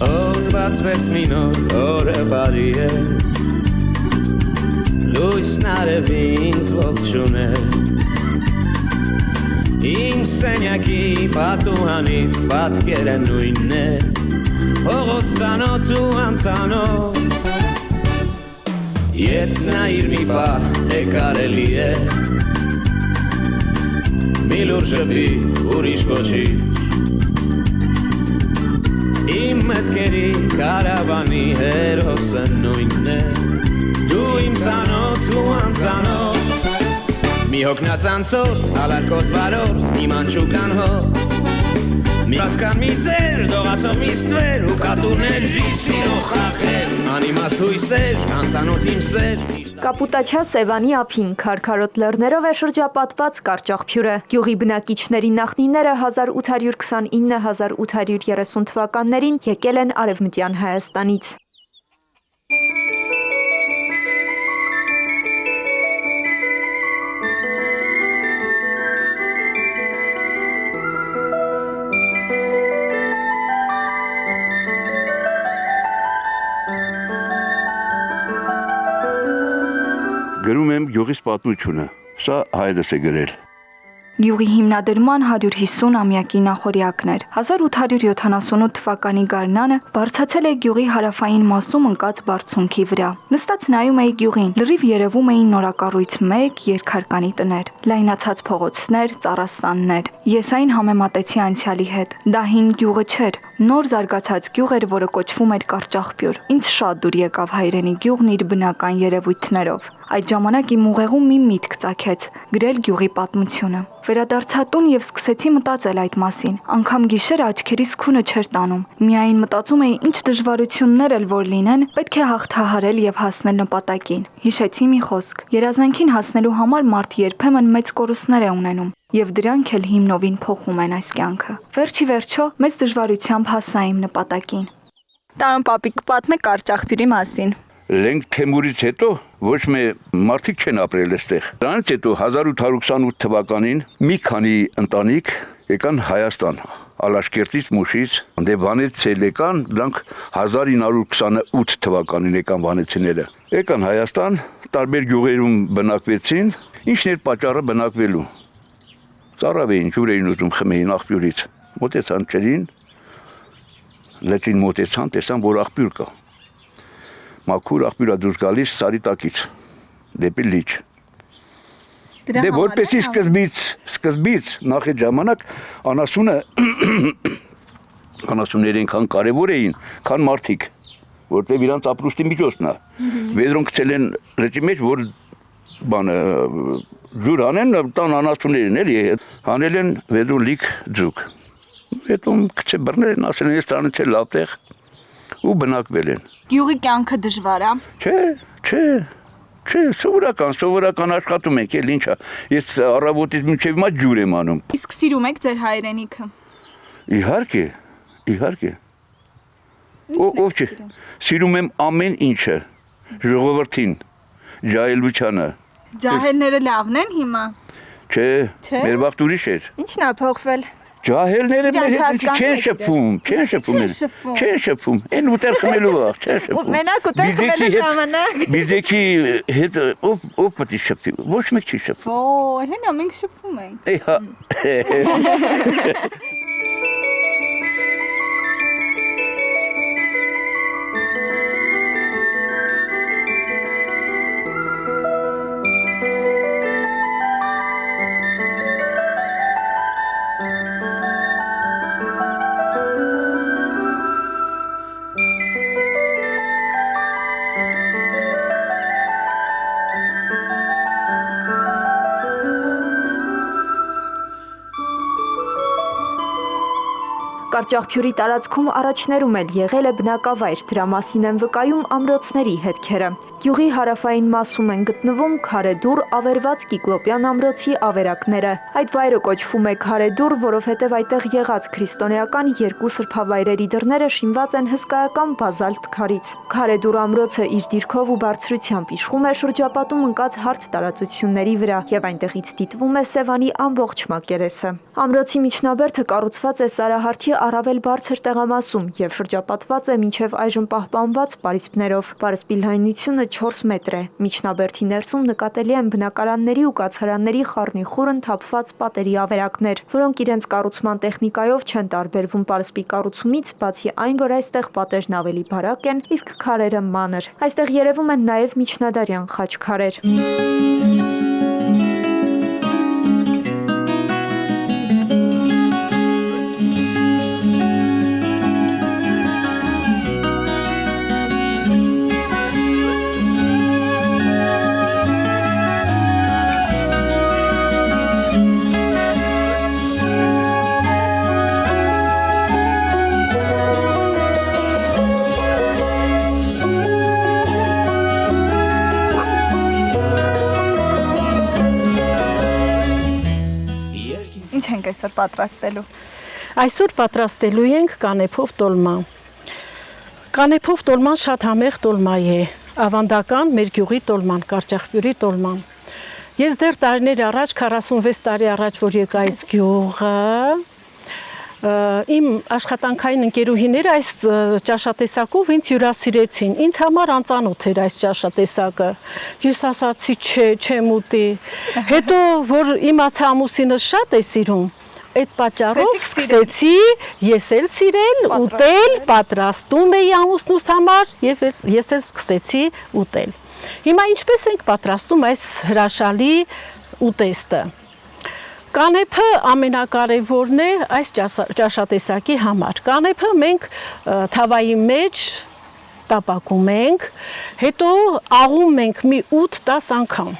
Օր բացվեց մի նոր օրը բարի է Լույսն արևին ինձ ողջուն է Իմ սենյակի պատուհանից պատկերը նույնն է Փողոց ծանոթ ու անծանոթ Ետ նայիր մի պահ թե կարելի է Մի լուր ժպիտ ուրիշ ոչինչ Իմ մտքերի կարավանի հերոսը նույնն է Դու իմ ծանոթ ու անծանոթ Մի հոգնած անցորդ, ալարկոտ վարորդ, մի մանչուկան հոտ Մի բացկան մի ձեր, դողացող մի ստվեր ու կատուներ ժիսիրող խախեր Անիմաստ հույսեր, անծանոթ իմ սեր Կապուտաչա Սևանի ափին քարքարոտ լեռներով է շրջապատված Կարճախփյուրը։ Գյուղի բնակիչների նախնիները 1829-1830 թվականներին եկել են Արևմտյան Հայաստանից։ Գրում եմ գյուղիս պատմությունը, սա հայրս է գրել։ Գյուղի հիմնադրման 150-ամյակի նախօրյակներ 1878 թվականի գարնանը բարձացել է գյուղի հարավային մասում ընկած բարձունքի վրա։ Նստած նայում էի գյուղին, լրիվ երևում էին նորակառույց 1 երկհարկանի տներ, լայնացած փողոցներ, ծառաստաններ։ Ես այն համեմատեցի անցյալի հետ։ Դա հին գյուղը չէր, նոր զարգացած գյուղ էր, որը կոչվում էր Կարճախփյուր։ Ինձ շատ դուր եկավ հայրենի գյուղն իր բնական երևույթներով։ Այդ ժամանակ իմ ուղեղում մի միտք ծագեց՝ գրել գյուղի պատմությունը։ Վերադարձա տուն եւ սկսեցի մտածել այդ մասին։ Անգամ գիշերը աչքերիս քունը չէր տանում։ Միայն մտածում էի, ինչ դժվարություններ էլ որ լինեն, պետք է հաղթահարել եւ հասնել նպատակին։ Հիշեցի մի խոսք. երազանքին հասնելու համար մարդ երբեմն մեծ կորուստներ է ունենում։ Եվ դրանք էլ հիմնովին փոխում են այս կյանքը։ Վերջի վերջո մեծ դժվարությամբ հասա իմ նպատակին։ Տարոն պապիկ, պատմեք Կարճախփյուրի մասին։ Լենք Թեմուրից հետո ոչ մի մարդիկ չեն ապրել այստեղ։ Դրանից հետո 1828 թվականին մի քանի ընտանիք եկան Հայաստան, Ալաշկերտից, Մուշից, դե Վանեցել եկան, դրանք 1928 թվականին եկան վանեցիները։ Եկան Հայաստան, տարբեր գյուղերում բնակվեցին, ինչն էր պատճառը բնակվելու։ Ծարավ էին, ջուր էին ուզում խմեին աղբյուրից։ Մոտեցան ջրին, լճին մոտեցան, տեսան, որ աղբյուր կա։ Մաքուր աղբյուրա դուրս գալիս սարի տակից, դեպի լիճ։ Դե որպեսի սկզբից նախ այդ ժամանակ անասունները այնքան կարևոր էին, քան մարդիկ, որտեղ իրանց ապրուստի միջոցն է։ Վեդրոն գցել են լճի մեջ, որ ջուր անեն, տան անասուններին էլի, հանել են վեդրոն լիք ջուկ։ Հետո գցե բռնել են, ասել են, ես տանեցել լավ տեղ ու բնակվել են։ Գյուղի կյանքը դժվար է։ Չէ, սովորական աշխատում ենք, էլ ինչա։ Ես առավոտից մինչև հիմա ջուր եմ անում։ Իսկ սիրում եք ձեր հայրենիքը։ Իհարկե։ Ով չէ։ Սիրում եմ ամեն ինչը։ Ժողովրդին, ջահելությանը։ Ջահելները լավն են հիմա։ Չէ, մեր վաղտ ուրիշ էր։ Ինչն է փոխվել։ Ջահելները մեր հետ չեն շփվում։ Են ուտել խմելու վաղ, չեն շփվում։ Մենակ ուտել խմելու ժամանակ։ Բիզեքի հետ ով պետք է շփվի։ Ոչ մեկ չի շփվում։ Հենա մենք շփվում ենք։ Էհա։ Կարճախփյուրի տարածքում առաջներում էլ եղել է բնակավայր, դրա մասին են վկայում ամրոցների հետքերը։ Գյուղի հարավային մասում են գտնվում Քարեդուռ ավերված Կիկլոպյան ամրոցի ավերակները։ Այդ վայրը կոչվում է Քարեդուռ, որովհետև այդտեղ եղած քրիստոնեական երկու սրբավայրերի դռները շինված են հսկայական բազալտ քարից։ Քարեդուռ ամրոցը իր դիրքով ու բարձրությամբ իշխում է շրջապատում ընկած հարթ տարածությունների վրա եւ այնտեղից դիտվում է Սևանի ամբողջ մակերեսը։ Ամրոցի միջնաբերդը կառուցված է սարահարթի առավել բարձր տեղամասում եւ շրջապատված է մինչեւ այժմ պահպանված պարիսպներով։ Պարսպիլայնությունը 4 մետր է։ Միջնաբերդի ներսում նկատելի են բնակարանների ու կացարանների խառնիխուռն թափված պատերի ավերակներ, որոնք իրենց կառուցման տեխնիկայով չեն տարբերվում պարսպի կառուցումից, բացի այն, որ այստեղ պատերն ավելի բարակ են, իսկ քարերը մանր։ Այստեղ երևում են նաեւ միջնադարյան խաչքարեր։ Ինչ ենք այսօր պատրաստելու։ Այսօր պատրաստելու ենք կանեփով տոլմա։ Կանեփով տոլման շատ համեղ տոլմա է, ավանդական մեր գյուղի տոլման, Կարճախբյուրի տոլման։ Ես դեռ տարիներ առաջ, 46 տարի առաջ, որ եկա այս գյուղը, իմ աշխատանքային ընկերուհիները այս ճաշատեսակով ինձ հյուրասիրեցին։ Ինձ համար անծանոթ էր այս ճաշատեսակը։ Ես ասացի, չեմ ուտի։ Հետո որ իմացա ամուսինս շատ է սիրում, այդ պատճառով սկսեցի ես էլ սիրել, ուտել, պատրաստում էի ամուսնուս համար եւ ես էլ սկսեցի ուտել։ Հիմա ինչպես ենք պատրաստում այս հրաշալի ուտեստը։ Կանեփը ամենակարևորն է այս ճաշատեսակի համար։ Կանեփը մենք թավայի մեջ տապակում ենք, հետո աղում ենք մի 8-10 անգամ։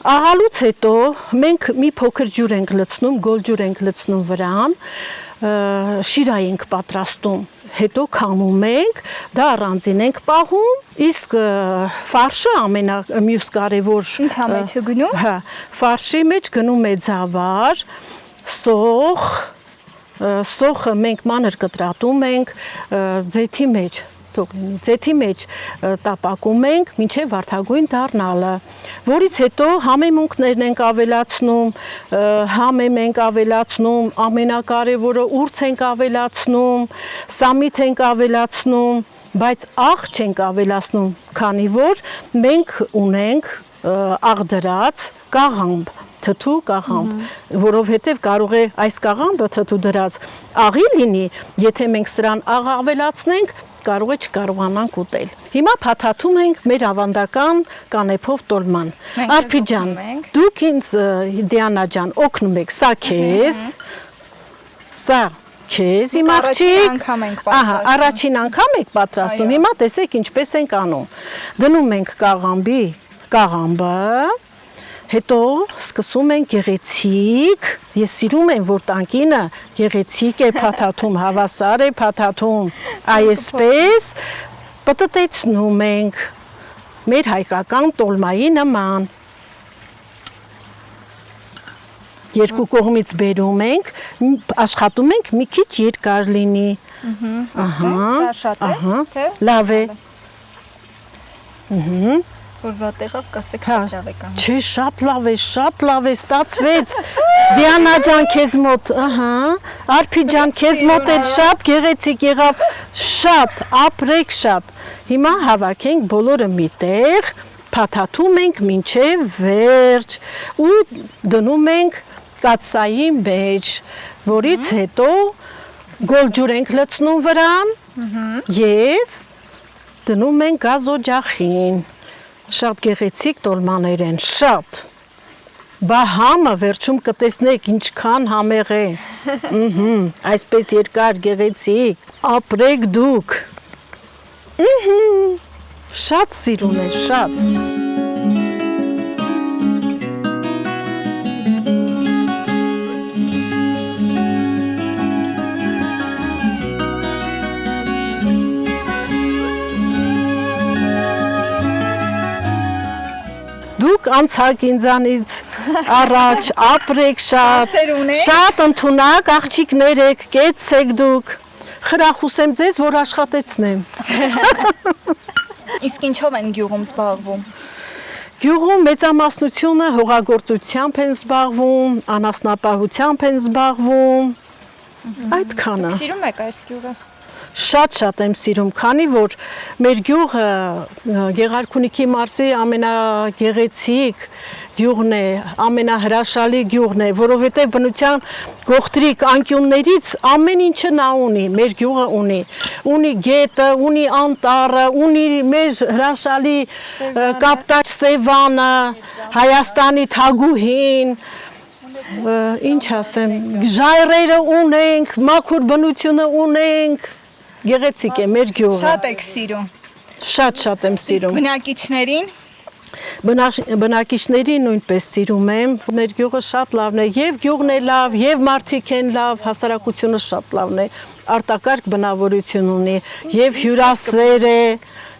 Աղալուց հետո մենք մի փոքր ջուր ենք լցնում, գոլ ջուր ենք լցնում վրան, շիրայ ենք պատրաստում, հետո քամում ենք, դա առանձին ենք պահում, իսկ ֆարշը մյուս կարևոր Ինչա մեջ գնում։ Հա, ֆարշի մեջ գնում է ձավար, սոխ, սոխը մենք մանր կտրատում ենք ձեթի մեջ, ձեթի մեջ տապակում ենք մինչև վարդագույն դառնալը, որից հետո համեմունքներն ենք ավելացնում, համեմ ենք ավելացնում, ամենակարևորը ուրց ենք ավելացնում, սամիթ ենք ավելացնում, բայց աղ չենք ավելացնում, քանի որ մենք ունենք աղդրած կաղամբ, թթու կաղամբ, որովհետև կարող է այս կաղամբը թթու դրած աղի լինի, եթե մենք սրան աղ ավելացնենք, կարող է չկարողանանք ուտել։ Հիմա փաթաթում ենք մեր ավանդական կանեփով տոլման։ Արփի ջան, դուք ինձ Դիանա ջան օգնում եք, սա քեզ, սա քեզ, իմ աղջիկ։ Ահա, առաջին անգամ եք պատրաստում։ Հիմա տեսեք ինչպես ենք անում։ Դնում ենք կաղամբը, հետո սկսում ենք գեղեցիկ, ես սիրում եմ, որ տանկինը գեղեցիկ է փաթաթում, հավասար է փաթաթում, այսպես պտտեցնում ենք մեր հայկական տոլմայի նման։ Երկու կողմից բերում ենք, աշխատում ենք մի քիչ երկար լինի։ Ահա, շատ է, թե լավ է։ Որվա տեղով կասեք շատ լավ է կանում։ Չէ, շատ լավ է, ստացվեց։ Դիանա ջան քեզ մոտ, ահա, Արփի ջան քեզ մոտ էլ շատ գեղեցիկ եղավ, շատ, ապրեք շատ։ Հիմա հավաքենք բոլորը միտեղ, փաթաթում ենք մինչև վերջ ու դնում ենք կաթսայի մեջ, որից հետո գոլջուր ենք լցնում վրան եւ դնում ենք գազօջախին։ Շատ գեղեցիկ տոլմաներ են, շատ։ Բա համը վերջում կտեսնեք ինչքան համեղ է։ Այսպես երկար գեղեցիկ, ապրեք դուք։ Շատ սիրուն է, շատ։ Դուք անցակ ինձանից առաջ, ապրեք շատ ընդունակ աղջիկներ եք, կեցեք դուք, խրախուսեմ ձեզ, որ աշխատեցնեմ։ Իսկ ինչով են գյուղում զբաղվում։ Գյուղում մեծամասնությունը հողագործությամբ են զբաղվում, անասնապահությամբ են զբաղվում, Այդքանը։ Սիրում եք այս գյուղը։ Շատ եմ սիրում, քանի որ մեր գյուղը Գեղարքունիքի մարզի ամենագեղեցիկ գյուղն է, ամենահրաշալի գյուղն է, որովհետև բնության գողտրիկ անկյուններից ամեն ինչը նա ունի, մեր գյուղը ունի գետը, ունի անտառը, ունի մեր հրաշալի կապտաչ Սևանը, Հայաստանի Թագուհին, ինչ ասեմ, ժայռերը ունենք, մաքուր բնությունը ունենք, գեղեցիկ է մեր գյուղը։ Շատ եք սիրում։ Շատ եմ սիրում։ Բնակիչներին Բնակիչների նույնպես սիրում եմ։ Մեր գյուղը շատ լավն է, եւ գյուղն է լավ, եւ մարդիկ են լավ, հասարակությունը շատ լավն է, արտակարգ բնավորություն ունի, եւ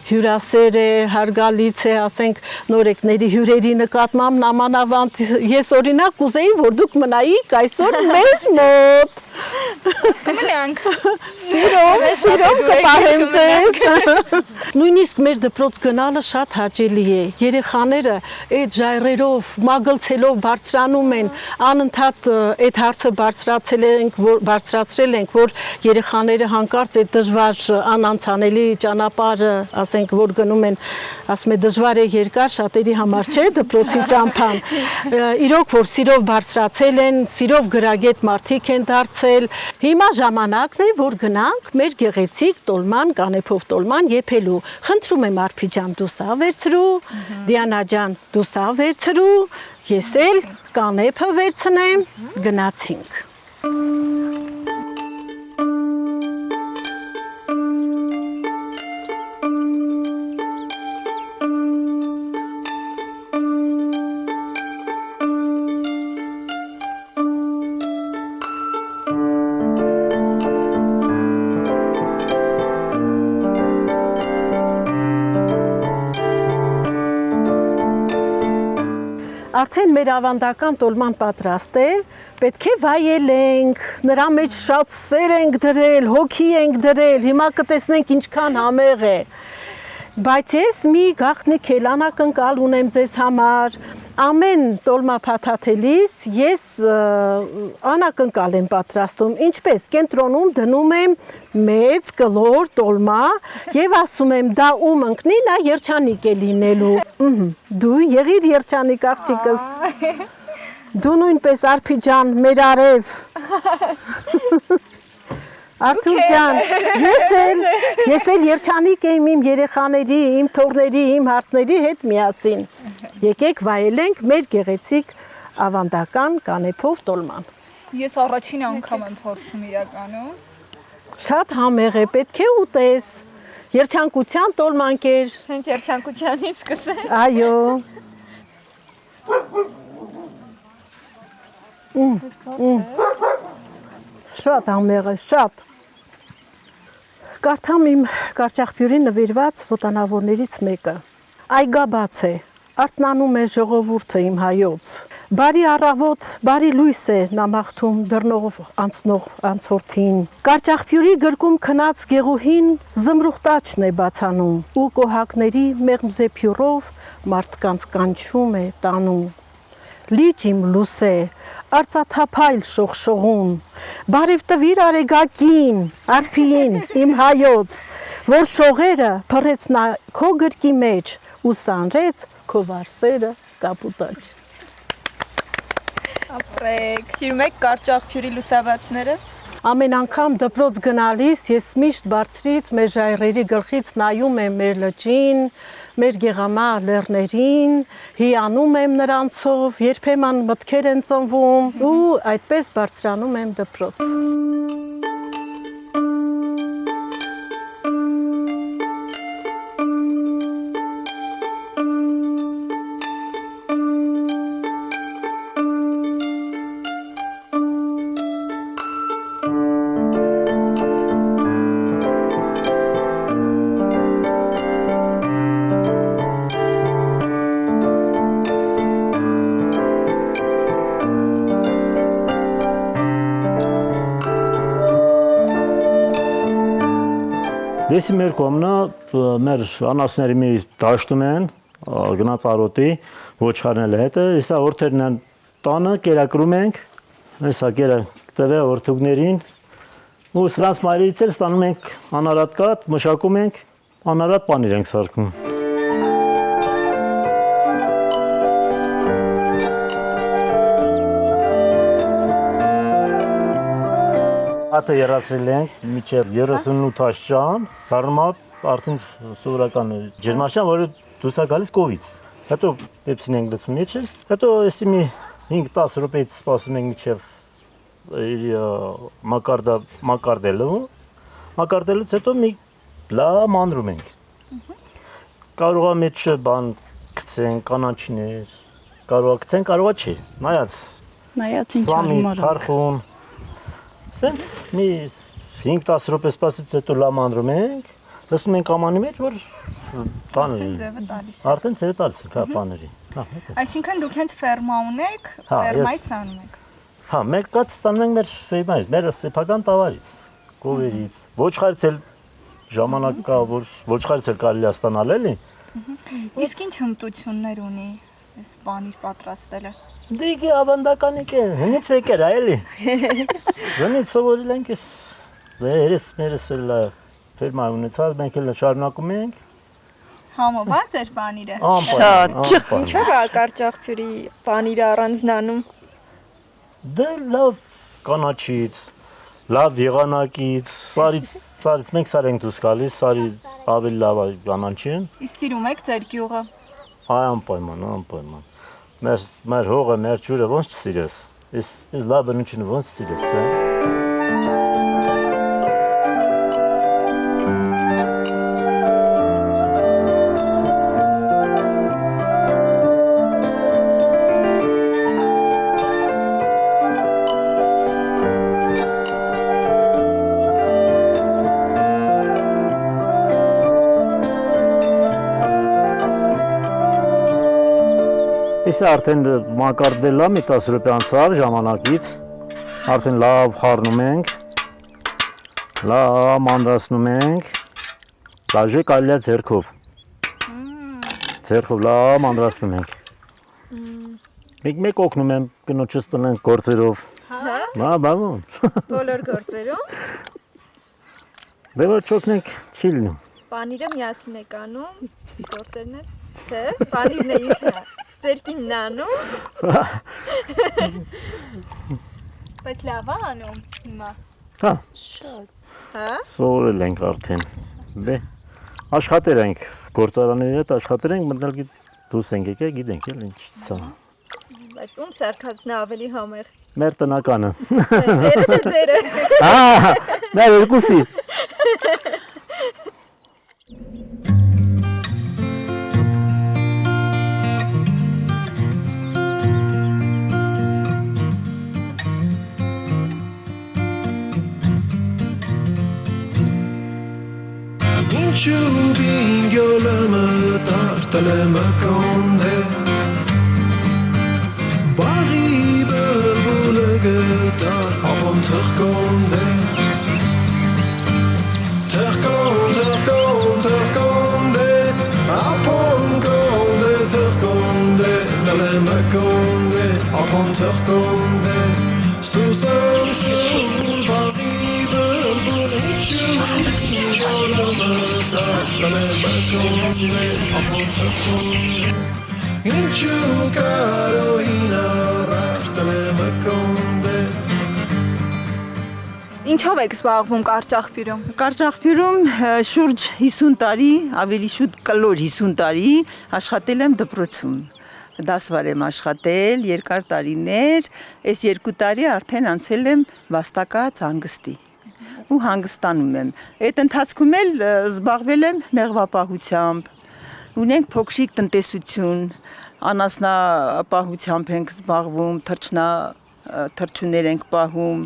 հյուրասեր է, հարգալից է, ասենք նորեկների հյուրերի նկատմամբ նամանավանդ ես օրինակ կուզեի, որ դուք մնայիք այսօր մեր մոտ։ կմնանք։ Սիրով կպահեմ ձեզ։ Նույնիսկ մեր դպրոց գնալը շատ հաճելի է։ Երեխաները այդ ժայռերով, մագլցելով բարձրանում են, անընդհատ այդ հարցը բարձրացրել ենք, որ երեխաները հանկարծ այդ դժվար անանցանելի ճանապարհը, ասենք, որ գնում են, ասում է դժվար է երկար, շատերի համար չէ դպրոցի ճամփան։ Իրոք որ սիրով բարձրացել են, սիրով գրագետ մարդիկ են դարձել։ Հիմա ժամանակն է, որ գնանք մեր գեղեցիկ տոլման, կանեփով տոլման եփելու։ Խնդրում եմ Արփի ջան, դու սա վերցրու, Դիանա ջան, դու սա վերցրու, ես էլ կանեփը վերցնեմ, գնացինք։ Արդեն մեր ավանդական տոլման պատրաստ է, պետք է վայելենք, նրա մեջ շատ սեր ենք դրել, հոգի ենք դրել, հիմա կտեսնենք ինչքան համեղ է։ Բայց ես մի գաղտնիք անակնկալ ունեմ ձեզ համար, ամեն տոլմա փաթաթելիս ես անակնկալ եմ պատրաստում, ինչպես կենտրոնում դնում եմ մեծ կլոր տոլմա եւ ասում եմ դա ում ընկնի, նա երջանիկ է լինելու։ Դու եղիր երջանիկ աղջիկս։ Դու նույնպես Արփի ջան, մեր արև։ Արթուր ջան, ես էլ երջանիկ եմ իմ երեխաների, իմ թոռների, իմ հարցների հետ միասին։ Եկեք վայելենք մեր գեղեցիկ ավանդական կանեփով տոլման։ Ես առաջին անգամ եմ փորձում իրականում։ Շատ համեղ է, պետք է ուտես։ Երջանկության տոլմանկեր։ Հենց երջանկությանից սկսեմ։ Այո։ Շատ համեղ է, շատ։ Կարդամ իմ կարճախբյուրի նվիրված ոտանավորներից մեկը։ Այգաբաց է, արթնանում է ժողովուրդը իմ հայոց։ Բարի առավոտ, բարի լույս է նամախթում դռնով անցնող անցորդին։ Կարճախբյուրի գրկում քնած գեղուհին զմրուխտաչն է բացանում ու կոհակների մեղմ զեփյուրով մարդկանց կանչում է տանում։ Լիճ իմ լուսե, արծաթափայլ շողշողուն, բարև տվիր արեգակին, Արփիին, իմ հայոց, որ շողերը փռեց նա քո գրկի մեջ ու սանրեց քո վարսերը կապուտաչ։ Ապրեք, սիրում եք կարճախբյուրի լուսավորածները։ Ամեն անգամ դպրոց գնալիս ես միշտ բարձրից մեր ժայռերի գլխից նայում եմ մեր լճին, մեր գեղամա լեռներին, հիանում եմ նրանցով, երբեմն մտքեր են ծնվում ու այդպես բարձրանում եմ դպրոց։ Դեսի մեր կողմնա մեր անասների մի դաշտում են, գնաց արոտի, ոչխարները հետը, հեսա օրթերն են տանը կերակրում ենք, հեսա կերը տվե օրթուկներին, Ու սրանց մայրերից էլ ստանում ենք անարատ կաթ, մշակում ենք, անարատ պանիր ենք սարքում։ Ատը երացրել ենք մինչև 38 աշճան, դառնում է արդեն սովորական ջերմաշան, որը դուրս է գալիս կովից։ Հետո պեպսին ենք լցում մեջը, հետո էսի մի 5-10 րոպեից սպասում ենք մինչև մակարդելուց հետո մի լավ մանրում ենք։ Կարող է մեջը բան գցեն, կանաչիներ, կարող է գցեն, կարող է չի։ Նայած ինչ արմար։ Սենց մի 5-10 րոպե սպասից հետո լավ մանրում ենք, լսում ենք ամանի մեջ, որ բանը արդեն ձևը տալիս է, հա, բաների։ Այսինքն դուք հենց ֆերմա ունեք, ֆերմայից անում եք։ Հա, մեկ կաթ ստանում ենք մեր ֆերմայից, մեր սեփական տավարից, կովերից։ Ոչխարից էլ ժամանակ կա, որ ոչխարից էլ կարելի է ստանալ էլի։ Իսկ ինչ հմտություններ ունի այս պանիր պատրաստելը։ Դիգի ավանդականիկ է, հնից եկեր է էլի։ Հնից սովորել ենք ես, մերս էլ ֆերմա ունեցած, մենք էլ շարունակում ենք։ Համոված էր պանիրը։ Ինչով է կարճախճուրի պանիրը առանձնանում։ Դե լավ կանաչից, լավ եղանակից, սարից մենք սար ենք դուրս գալիս, սարի ավելի լավ է կանաչին։ Իսկ սիրում եք ձեր գյուղը։ Անպայման։ Մեր հողը, մեր ջուրը ոնց չսիրես։ Ես լավ բնությունը ոնց սիրես, հա։ Ես արդեն մակարդվել եմ, մի 10 րոպե անցավ ժամանակից, արդեն լավ խառնում ենք, լավ մանրացնում ենք, բաժե կարելի է ձեռքով լավ մանրացնում ենք։ Մեկ օգնում եմ կնոջս տնենք գործերով։ Հա, բավոն։ Բոլոր գործերում։ Դե որ չօգնենք չի լինում։ Պանիրը միասին եք անում, գործերն էլ, թե պանիրն է ինքն է։ Ձերքինն անում։ Բայց լավ է անում հիմա։ Հա։ Հա։ Սովորել ենք արդեն։ Դե աշխատել ենք, գործարանների հետ աշխատել ենք, մտնել դուրս ենք եկել, գիտենք էլ ինչ սա։ Բայց ում սարքածն է ավելի համեղ։ Մեր տնականը։ Ձերը։ Ահա, մեր երկուսի։ Ինչու գոլը տարտալը կոնդե Բարի բլբուլը գտար ապոն թղկոնդե Թղկոնդե ապոն կոնդե թղկոնդե Դալը մկոնդե ապոն թղկոնդե Սուսան սուր բարի բլբուլը Ինչու կարոհին առարտել է մկոնդե Ինչով եք զբաղվում Կարճախբյուրում։ Կարճախբյուրում շուրջ 50 տարի, ավելի շուտ կլոր 50 տարի աշխատել եմ դպրոցում։ Դասվար եմ աշխատել, երկար տարիներ, այս 2 տարի արդեն անցել եմ վաստակած հանգստի։ Ու հանգստանում եմ։ Այդ ընթացքում էլ զբաղվել եմ մեղվապահությամբ։ Ունենք փոքրիկ տնտեսություն, անասնապահությամբ ենք զբաղվում, թռչուններ ենք պահում,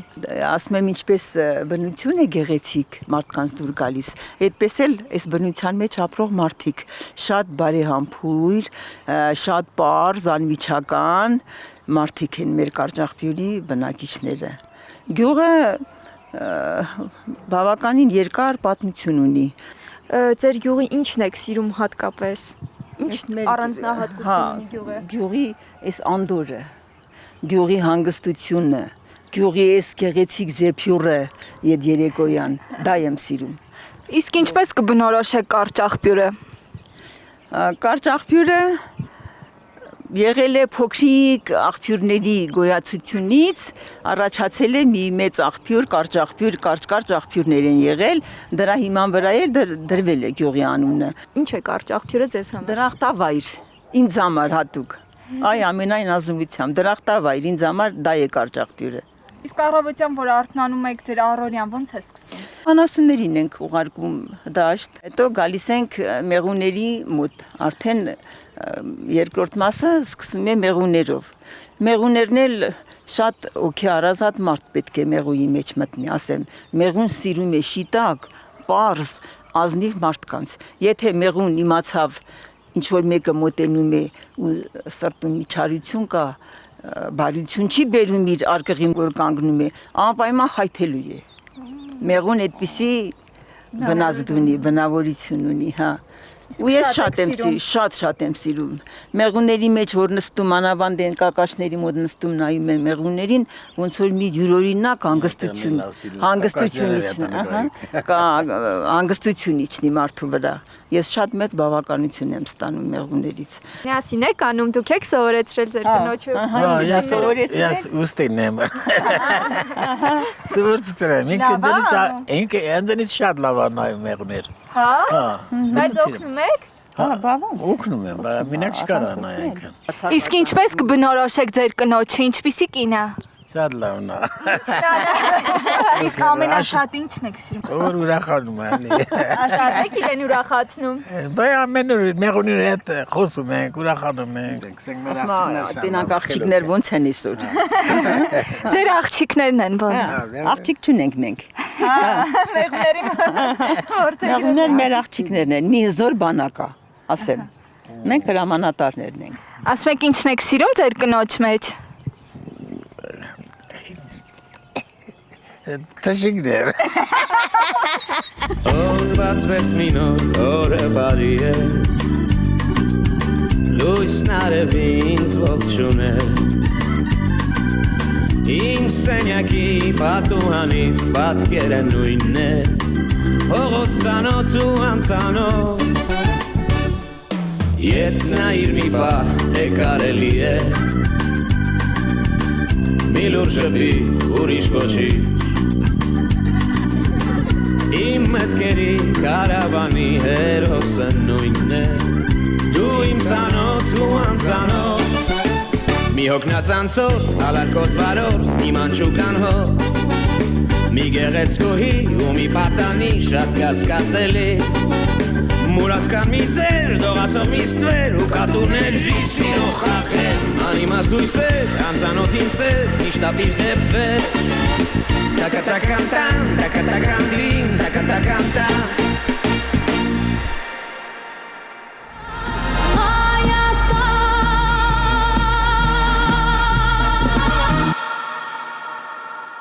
ասում եմ ինչպես բնություն է գեղեցիկ մարդկանց դուր գալիս, այդպես էլ այս բնության մեջ ապրող մարդիկ շատ բարեհամբույր, շատ պարզ, անմիջական մարդիկ են մեր Կարճախբյուրի բնակիչները։ Գյուղը բավականին երկար պատմություն ունի։ Ձեր գյուղի ինչն եք սիրում հատկապես։ Ինչ առանձնահատկություն ունի գյուղը։ Գյուղի այս անդորը, գյուղի հանգստությունը, գյուղի էս գեղեցիկ զեփյուրը իդ երեկոյան, դա եմ սիրում։ Իսկ ինչպես կբնորոշեք կարճ աղբյուրը։ Կարճ աղբյուրը եղել է փոքրիկ աղբյուրների գոյացությունից, առաջացել է մի մեծ աղբյուր, կարճ աղբյուրներ են եղել, դրա հիման վրա էլ դրվել է գյուղի անունը։ Ինչ է կարճ աղբյուրը ձեզ համար։ Դրախտավայր, ինձ համար հատուկ։ Այ ամենայն ազնվությամբ, դրախտավայր, ինձ համար դա է կարճ աղբյուրը։ Իսկ առավոտյան, որ արթնանում եք ձեր առօրյան, ո՞նց է սկսում։ Անասուններին ենք ուղարկում դաշտ, հետո գալիս ենք մեղուների մոտ, արդեն երկրորդ մասը սկսվում է մեղուներով։ Մեղուներն էլ շատ օքեարազատ մարդ պետք է մեղուի մեջ մտնի, ասեմ, մեղուն սիրում է շիտակ, պարզ, ազնիվ մարդկանց։ Եթե մեղուն իմացավ, ինչ որ մեկը մոտենում է ու սրտում մի չարություն կա, բարություն չի բերում իր արկղին, որ կանգնում է, անպայման խայթելու է։ Մեղուն այդպիսի վնաս ունի, բնավորություն ունի, հա։ Ու ես շատ եմ սիրում։ Մեղունների մեջ որ նստում անավանդ են կակաշների մոտ նստում նայում են մեղուններին, ոնց որ մի յուրօրինակ հանգստություն իջնի մարդու վրա։ Ես շատ մեծ բավականություն եմ ստանում մեղուներից։ Միասին եք անում, դուք եք սովորեցրել ձեր կնոջը։ Ես ուստին եմ։ Սովորեցրել եմ, ինքը ընդդանից շատ լավ նայում մեղուներ։ Հա։ Բայց օգնում եք։ Հա, բավական։ Օգնում եմ, բայց մենակ չկարա նայենք։ Իսկ ինչպես կբնորոշեք ձեր կնոջը, ինչպիսի կին է։ Շատ լավն է։ Իսկ ամենաշատ ինչն եք սիրում։ Որ ուրախանում է։ Շատ եք իրեն ուրախացնում։ Բայց ամեն օր մեղունի հետ խոսում ենք, ուրախանում ենք։ Տենակ աղջիկներ ոնց են այսօր։ Ձեր աղջիկներն են ո՞ն։ Աղջիկ չունենք մենք։ Մեղուների Մեղուներ մեր աղջիկներն են, մի զոր բանակա, ասեմ։ Մենք հրամանատարներն ենք։ Ասում եք ինչն եք սիրում ձեր կնոջ մեջ։ Տաշիկներ։ Օր բացվեց մի նոր օրը բարի է, լույսն արևի ինձ ողջուն է, իմ սենյակի պատուհանից պատկերը նույնն է, փողոց ծանոթ ու անծանոթ, ետ նայիր մի պահ, թե կարելի է, մի լուր շփիթ, ուրիշ ոչինչ, Իմ մտքերի կարավանի հերոսը նույնն է, դու իմ ծանոթ ու անծանոթ, մի հոգնած անցորդ, ալարկոտ վարորդ, մի մանչուկան հոտ, մի գեղեցկուհի ու մի պատանի շատ կասկածելի, մուրացկան մի ձեր, դողացող մի ստվեր ու կատուներ ժիսիրո խախեր, անիմաստ ույսեր, անծանոթ իմ սեր, միշտ ապիր դեպ վերջ, Տակատականտան, տակատականտին, տակատականտան